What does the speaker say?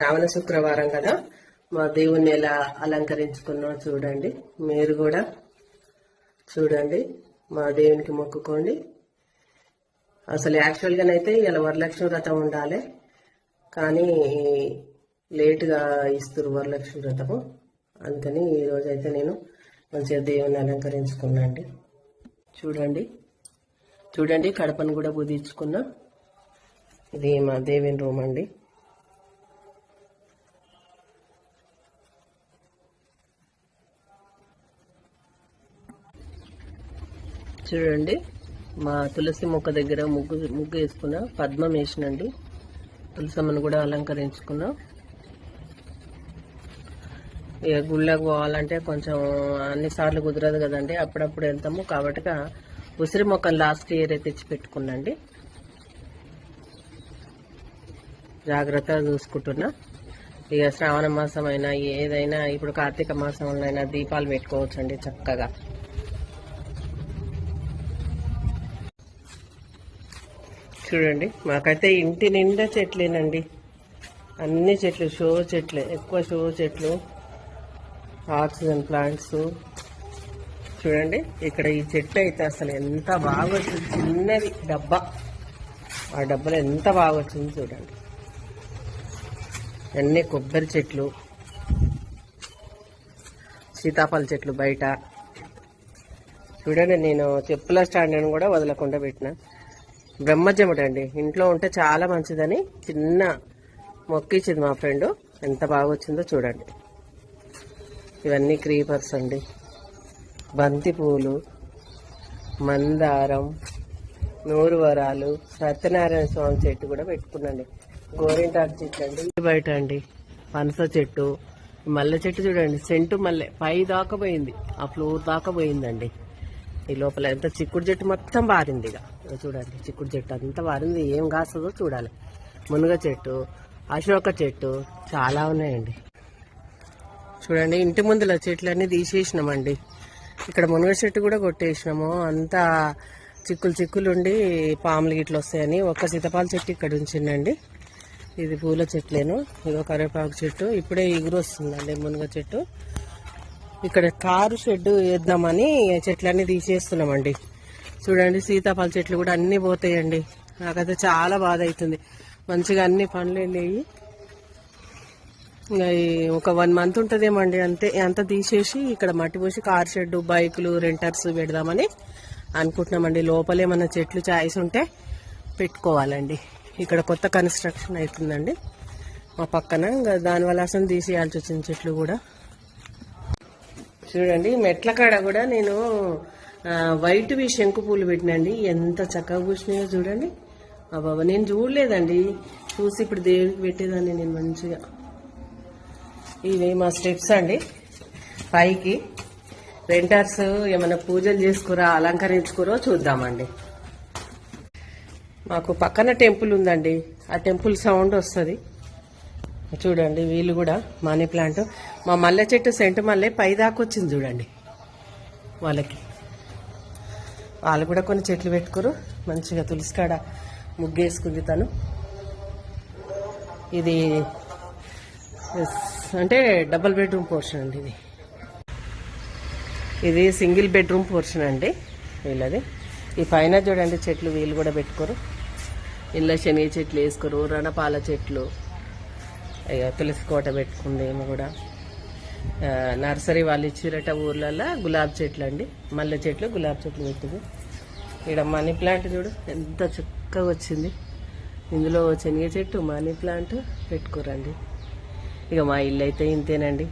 శ్రావణ శుక్రవారం కదా, మా దేవుణ్ణి ఎలా అలంకరించుకున్నాం చూడండి. మీరు కూడా చూడండి, మా దేవునికి మొక్కుకోండి. అసలు యాక్చువల్గానైతే ఇలా వరలక్ష్మి వ్రతం ఉండాలి, కానీ లేటుగా ఇస్తారు వరలక్ష్మి వ్రతము. అందుకని ఈరోజైతే నేను మంచిగా దేవుణ్ణి అలంకరించుకున్నాండి. చూడండి చూడండి, కడపను కూడా పూజించుకున్నా. ఇది మా దేవుని రూమ్ అండి. చూడండి, మా తులసి మొక్క దగ్గర ముగ్గు వేసుకున్నా, పద్మం వేసినండి. తులసమ్మను కూడా అలంకరించుకున్నా. ఇక గుళ్ళకు పోవాలంటే కొంచెం అన్నిసార్లు కుదరదు కదండి, అప్పుడప్పుడు వెళ్తాము. కాబట్టి ఉసిరి మొక్కను లాస్ట్ ఇయర్ తెచ్చి పెట్టుకున్నాండి. జాగ్రత్తగా చూసుకుంటున్నా. ఇక శ్రావణ మాసం అయినా ఏదైనా, ఇప్పుడు కార్తీక మాసంలో అయినా దీపాలు పెట్టుకోవచ్చండి చక్కగా. చూడండి, మాకైతే ఇంటి నిండా చెట్లేనండి, అన్ని చెట్లు షో చెట్లే, ఎక్కువ షో చెట్లు, ఆక్సిజన్ ప్లాంట్స్. చూడండి, ఇక్కడ ఈ చెట్టు అయితే అసలు ఎంత బాగా వచ్చింది. చిన్నది డబ్బా, ఆ డబ్బాలో ఎంత బాగా వచ్చింది చూడండి. అన్ని కొబ్బరి చెట్లు, సీతాఫల చెట్లు బయట. చూడండి, నేను చెప్పుల స్టాండ్ కూడా వదలకుండా పెట్టిన. బ్రహ్మజముడు అండి, ఇంట్లో ఉంటే చాలా మంచిదని చిన్న మొక్కిచ్చింది మా ఫ్రెండ్. ఎంత బాగా వచ్చిందో చూడండి. ఇవన్నీ క్రీపర్స్ అండి, బంతి పూలు, మందారం, నూరువరాలు, సత్యనారాయణ స్వామి చెట్టు కూడా పెట్టుకున్నాండి. గోరింటాకు చెట్టు అండి బయట అండి, పనస చెట్టు, మల్లె చెట్టు చూడండి, సెంటు మల్లె పై దాకా పోయింది, ఆ ఫ్లోర్ దాకా పోయిందండి. ఈ లోపల ఎంత చిక్కుడు చెట్టు మొత్తం బారింది. ఇక చూడండి, చిక్కుడు చెట్టు అంతా బారింది, ఏం కాస్తుందో చూడాలి. మునగ చెట్టు, అశోక చెట్టు చాలా ఉన్నాయండి. చూడండి, ఇంటి ముందుల చెట్లన్నీ తీసేసినామండి. ఇక్కడ మునగ చెట్టు కూడా కొట్టేసినాము. అంతా చిక్కులు ఉండి పాములు గిట్లు వస్తాయని ఒక్క సీతాఫల చెట్టు ఇక్కడ ఉంచిందండి. ఇది పూల చెట్లేను. ఇదో కరివేపాకు చెట్టు, ఇప్పుడే ఎగురు వస్తుందండి మునగ చెట్టు. ఇక్కడ కారు షెడ్ వేద్దామని చెట్లన్నీ తీసేస్తున్నామండి. చూడండి, సీతాఫల చెట్లు కూడా అన్నీ పోతాయండి. నాకైతే చాలా బాధ అవుతుంది. మంచిగా అన్ని పనులు వెళ్ళేవి. ఇంకా ఒక 1 మంత్ ఉంటుందేమండి, అంత తీసేసి ఇక్కడ మట్టి పోసి కారు షెడ్, బైకులు, రెంటర్స్ పెడదామని అనుకుంటున్నామండి. లోపలే మన చెట్లు చాయిస్ ఉంటే పెట్టుకోవాలండి. ఇక్కడ కొత్త కన్స్ట్రక్షన్ అవుతుందండి మా పక్కన. ఇంకా దానివల్ల అసలు తీసేయాల్సి వచ్చింది చెట్లు కూడా. చూడండి, మెట్ల కాడ కూడా నేను వైట్వి శంకు పూలు పెట్టినండి. ఎంత చక్కగా పూసినాయో చూడండి. బాబా, నేను చూడలేదండి, చూసి ఇప్పుడు దేవుడికి పెట్టేదాన్ని నేను మంచిగా. ఇవి మా స్టెప్స్ అండి పైకి. రెంటర్స్ ఏమైనా పూజలు చేసుకురా, అలంకరించుకురో చూద్దామండి. మాకు పక్కన టెంపుల్ ఉందండి, ఆ టెంపుల్ సౌండ్ వస్తుంది. చూడండి, వీళ్ళు కూడా మనీ ప్లాంట్, మా మల్లె చెట్టు సెంటు మల్లె పై దాకా వచ్చింది చూడండి. వాళ్ళు కూడా కొన్ని చెట్లు పెట్టుకోరు. మంచిగా తులసి కాడ ముగ్గేసుకుంది తను. ఇది అంటే డబుల్ బెడ్రూమ్ పోర్షన్ అండి. ఇది సింగిల్ బెడ్రూమ్ పోర్షన్ అండి వీళ్ళది. ఈ పైన చూడండి చెట్లు వీళ్ళు కూడా పెట్టుకోరు. ఇళ్ళ శనగ చెట్లు వేసుకోరు, రణపాల చెట్లు, తులసి కోట పెట్టుకుంది. ఏమో కూడా నర్సరీ వాళ్ళు ఇచ్చిరట ఊర్లలో గులాబీ చెట్లు అండి, మల్లె చెట్లు, గులాబీ చెట్లు పెట్టింది. ఇక్కడ మనీ ప్లాంట్ చూడు ఎంత చక్కగా వచ్చింది. ఇందులో శనగ చెట్టు, మనీ ప్లాంట్ పెట్టుకోరండి. ఇక మా ఇల్లు అయితే ఇంతేనండి.